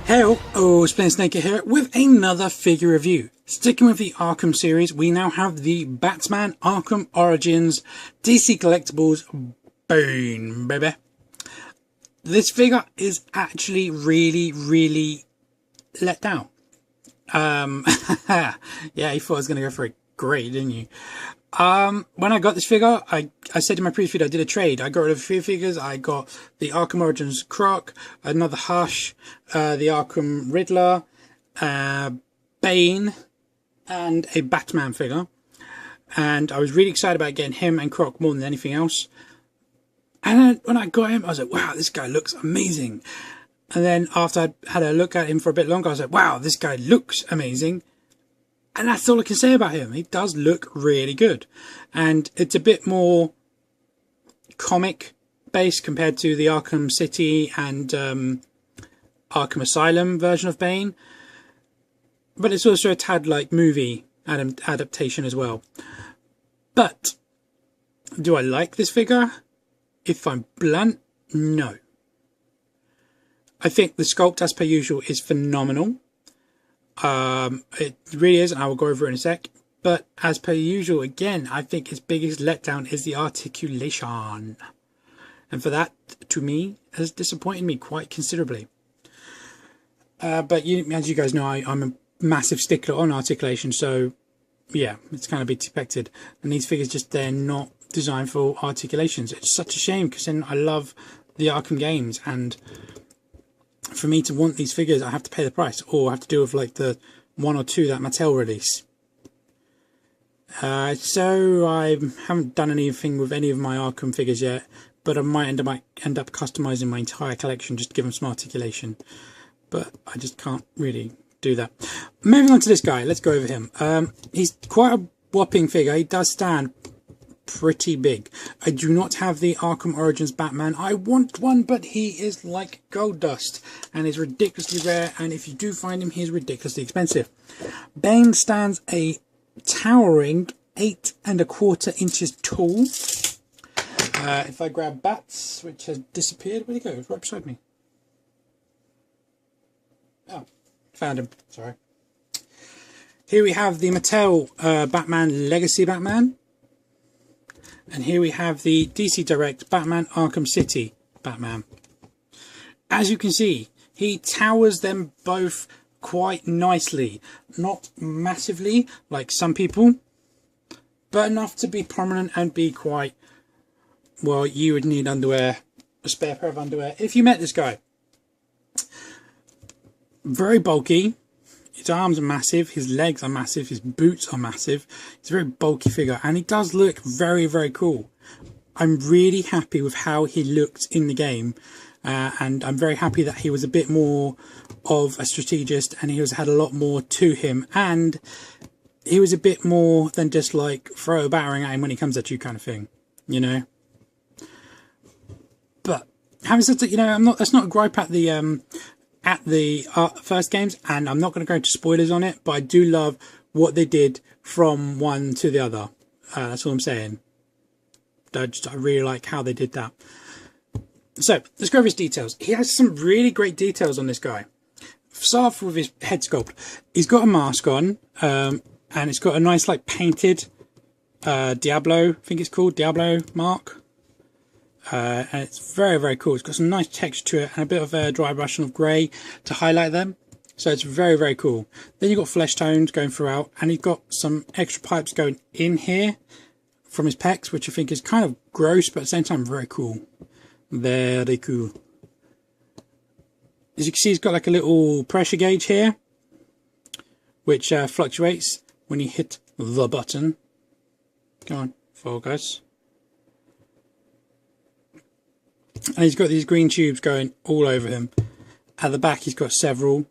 Hey, Splinter Snake here with another figure review. Sticking with the Arkham series, we now have the Batman Arkham Origins DC Collectibles Bane, baby. This figure is actually really let down. Yeah, you thought I was going to go for a grade, didn't you? When I got this figure, I said in my previous video I did a trade. I got rid of a few figures. I got the Arkham Origins Croc, another Hush, the Arkham Riddler, Bane, and a Batman figure. And I was really excited about getting him and Croc more than anything else. And then when I got him, I was like, wow, this guy looks amazing. And then after I had a look at him for a bit longer, I was like, wow, this guy looks amazing. And that's all I can say about him. He does look really good. And it's a bit more comic based compared to the Arkham City and Arkham Asylum version of Bane. But it's also a tad like movie adaptation as well. But do I like this figure? If I'm blunt, no. I think the sculpt, as per usual, is phenomenal. It really is, and I will go over it in a sec. But as per usual, again, I think his biggest letdown is the articulation. And for that, to me, has disappointed me quite considerably. But as you guys know, I'm a massive stickler on articulation, so yeah, it's kind of be expected. And these figures they're not designed for articulations. It's such a shame, because then I love the Arkham games, and for me to want these figures, I have to pay the price, or I have to deal with like the one or two that Mattel release. So I haven't done anything with any of my Arkham figures yet, but I might end up customizing my entire collection just to give them some articulation. But I just can't really do that. Moving on to this guy, let's go over him. He's quite a whopping figure. He does stand pretty big. I do not have the Arkham Origins Batman. I want one, but he is like gold dust and is ridiculously rare, and if you do find him, he is ridiculously expensive. Bane stands a towering 8¼ inches tall. If I grab Bats, which has disappeared, where'd he go? It's right beside me. Oh, found him, sorry. Here we have the Mattel Batman Legacy Batman. And here we have the DC Direct Batman Arkham City Batman. As you can see, he towers them both quite nicely. Not massively, like some people, but enough to be prominent and be quite, well, you would need underwear, a spare pair of underwear, if you met this guy. Very bulky. His arms are massive, his legs are massive, his boots are massive. He's a very bulky figure, and he does look very cool. I'm really happy with how he looked in the game, and I'm very happy that he was a bit more of a strategist, and he had a lot more to him, and he was a bit more than just like throw a battering at him when he comes at you kind of thing, you know. But having said that, you know, that's not a gripe at the first games, and I'm not going to go into spoilers on it, but I do love what they did from one to the other. That's all I'm saying. I really like how they did that. So let's go over his details. He has some really great details on this guy. Start off with his head sculpt. He's got a mask on, and it's got a nice like painted Diablo, I think it's called Diablo mark. And it's very cool. It's got some nice texture to it and a bit of a dry brushing of grey to highlight them. So it's very cool. Then you've got flesh tones going throughout, and you've got some extra pipes going in here from his pecs, which I think is kind of gross, but at the same time very cool. Very cool. As you can see, he's got like a little pressure gauge here, which fluctuates when you hit the button. Go on, focus. And he's got these green tubes going all over him. At the back he's got several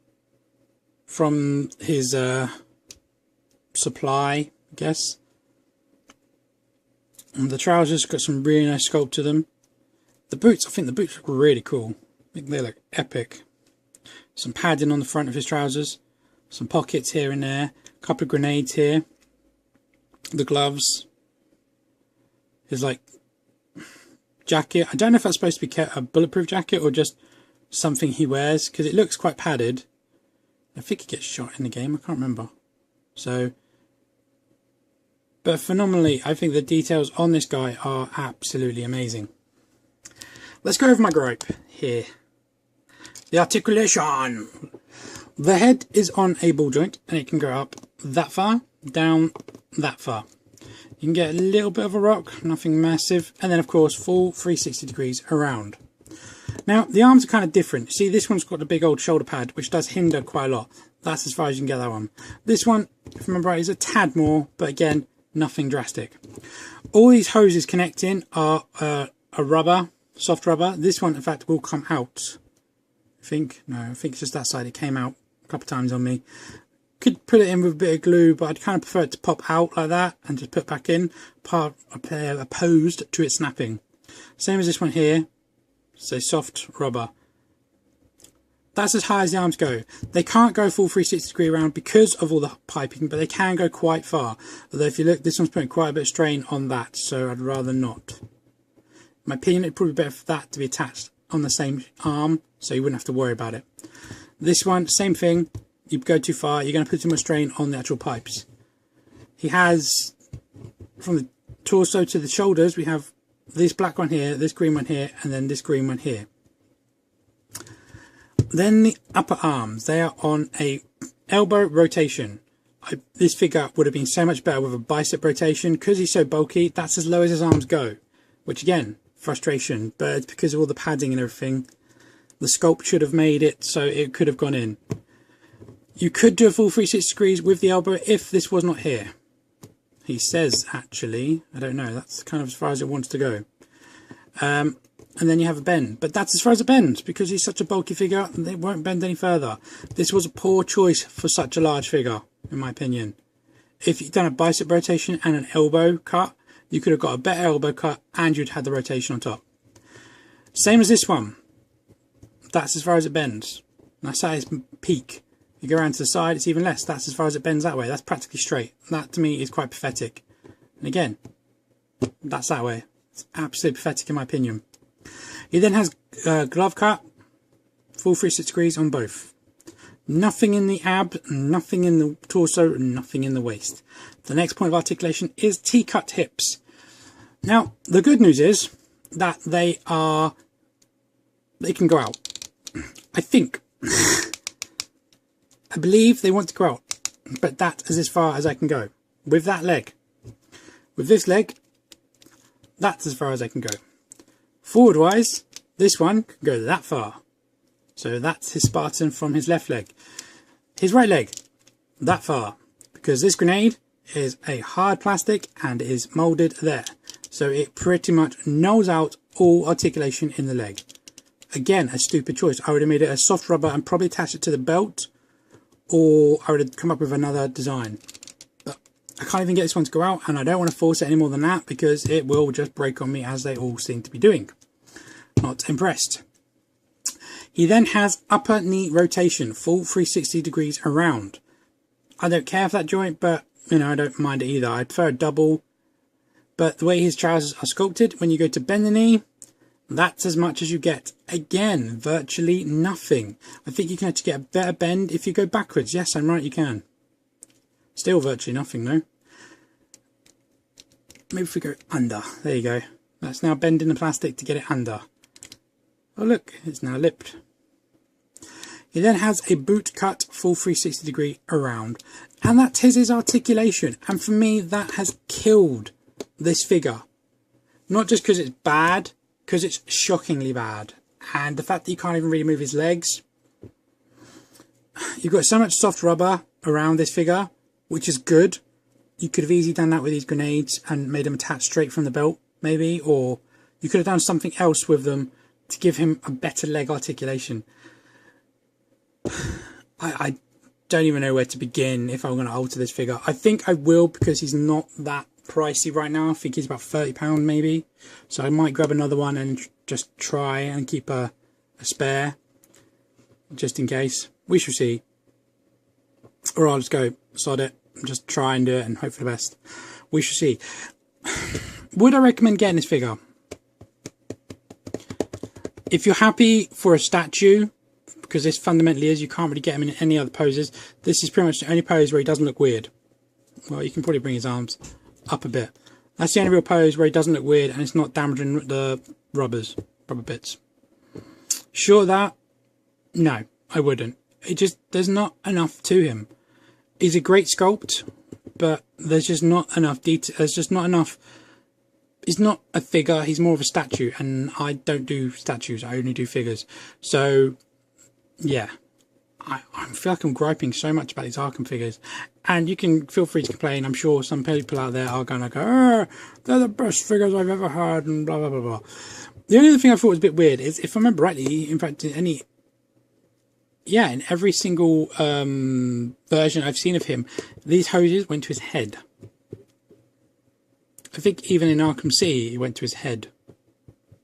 from his supply, I guess. And the trousers got some really nice sculpt to them. The boots, I think the boots look really cool. I think they look epic. Some padding on the front of his trousers. Some pockets here and there. A couple of grenades here. The gloves. His like jacket. I don't know if that's supposed to be a bulletproof jacket or just something he wears, because it looks quite padded. I think he gets shot in the game, I can't remember. So, but phenomenally, I think the details on this guy are absolutely amazing. Let's go over my gripe here. The articulation. The head is on a ball joint, and it can go up that far, down that far. You can get a little bit of a rock, nothing massive, and then of course full 360 degrees around. Now the arms are kind of different. See, this one's got the big old shoulder pad, which does hinder quite a lot. That's as far as you can get that one. This one, if I remember right, is a tad more, but again, nothing drastic. All these hoses connecting are a rubber, soft rubber. This one, in fact, will come out. I think it's just that side. It came out a couple of times on me. Could put it in with a bit of glue, but I'd kind of prefer it to pop out like that and just put it back in, opposed to it snapping. Same as this one here. So soft rubber. That's as high as the arms go. They can't go full 360 degree around because of all the piping, but they can go quite far. Although if you look, this one's putting quite a bit of strain on that, so I'd rather not. In my opinion, it'd probably be better for that to be attached on the same arm, so you wouldn't have to worry about it. This one, same thing. You go too far, you're going to put too much strain on the actual pipes. He has, from the torso to the shoulders, we have this black one here, this green one here, and then this green one here. Then the upper arms, they are on a elbow rotation. This figure would have been so much better with a bicep rotation. Because he's so bulky, that's as low as his arms go. Which again, frustration, but it's because of all the padding and everything. The sculpt should have made it so it could have gone in. You could do a full 360 degrees with the elbow if this was not here. He says, actually, I don't know, that's kind of as far as it wants to go. And then you have a bend, but that's as far as it bends because he's such a bulky figure and they won't bend any further. This was a poor choice for such a large figure, in my opinion. If you'd done a bicep rotation and an elbow cut, you could have got a better elbow cut and you'd had the rotation on top. Same as this one. That's as far as it bends. That's at its peak. You go around to the side, it's even less. That's as far as it bends that way. That's practically straight. That to me is quite pathetic. And again, that's that way. It's absolutely pathetic in my opinion. He then has glove cut, full 360 degrees on both. Nothing in the ab, nothing in the torso, nothing in the waist. The next point of articulation is T-cut hips. Now, the good news is that they can go out. I think. I believe they want to go out, but that is as far as I can go. With that leg. With this leg, that's as far as I can go. Forward wise, this one can go that far. So that's his Spartan from his left leg. His right leg, that far. Because this grenade is a hard plastic and is moulded there. So it pretty much nulls out all articulation in the leg. Again, a stupid choice. I would have made it a soft rubber and probably attached it to the belt. Or I would have come up with another design. But I can't even get this one to go out, and I don't want to force it any more than that because it will just break on me as they all seem to be doing. Not impressed. He then has upper knee rotation, full 360 degrees around. I don't care for that joint, but you know, I don't mind it either. I prefer a double. But the way his trousers are sculpted, when you go to bend the knee, that's as much as you get. Again, virtually nothing. I think you can actually get a better bend if you go backwards. Yes, I'm right, you can. Still virtually nothing though. Maybe if we go under. There you go. That's now bending the plastic to get it under. Oh look, it's now lipped. He then has a boot cut full 360 degree around. And that's his articulation. And for me, that has killed this figure. Not just because it's bad, because it's shockingly bad. And the fact that you can't even really move his legs. You've got so much soft rubber around this figure, which is good. You could have easily done that with these grenades and made them attach straight from the belt, maybe. Or you could have done something else with them to give him a better leg articulation. I don't even know where to begin if I'm going to alter this figure. I think I will because he's not that pricey right now. I think he's about £30 maybe. So I might grab another one and just try and keep a spare. Just in case. We shall see. Or I'll just go sod it. Just try and do it and hope for the best. We shall see. Would I recommend getting this figure? If you're happy for a statue, because this fundamentally is, you can't really get him in any other poses. This is pretty much the only pose where he doesn't look weird. Well, you can probably bring his arms up a bit. That's the only real pose where he doesn't look weird and it's not damaging the rubber bits. Sure that? No, I wouldn't. There's not enough to him. He's a great sculpt, but there's just not enough detail. There's just not enough. He's not a figure, he's more of a statue, and I don't do statues, I only do figures. So, yeah. I feel like I'm griping so much about these Arkham figures. And you can feel free to complain. I'm sure some people out there are going to go, they're the best figures I've ever had, and blah, blah, blah, blah. The only other thing I thought was a bit weird is, if I remember rightly, in fact, in every single version I've seen of him, these hoses went to his head. I think even in Arkham City, it went to his head.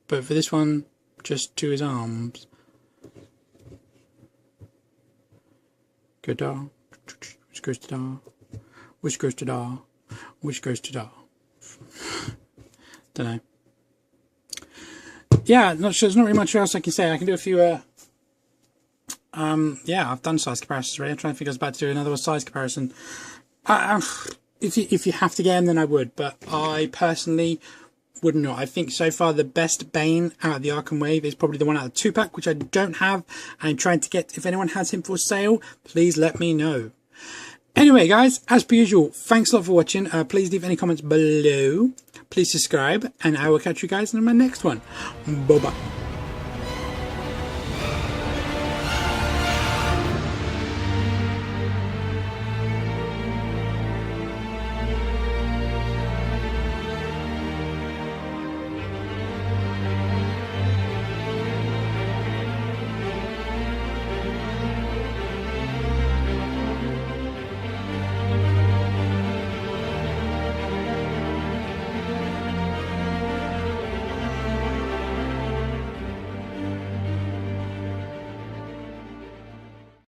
But for this one, just to his arms. Good da. Which goes to da. Which goes to da. Which goes to da. Don't know. Yeah, not sure. There's not really much else I can say. I can do a few. Yeah, I've done size comparisons already. I'm trying to think I was about to do another size comparison. If you have to get him, then I would. But I personally would not. I think so far the best Bane out of the Arkham wave is probably the one out of the 2-pack, which I don't have. I'm trying to get, if anyone has him for sale, please let me know. Anyway, guys, as per usual, thanks a lot for watching. Please leave any comments below. Please subscribe, and I will catch you guys in my next one. Bye-bye.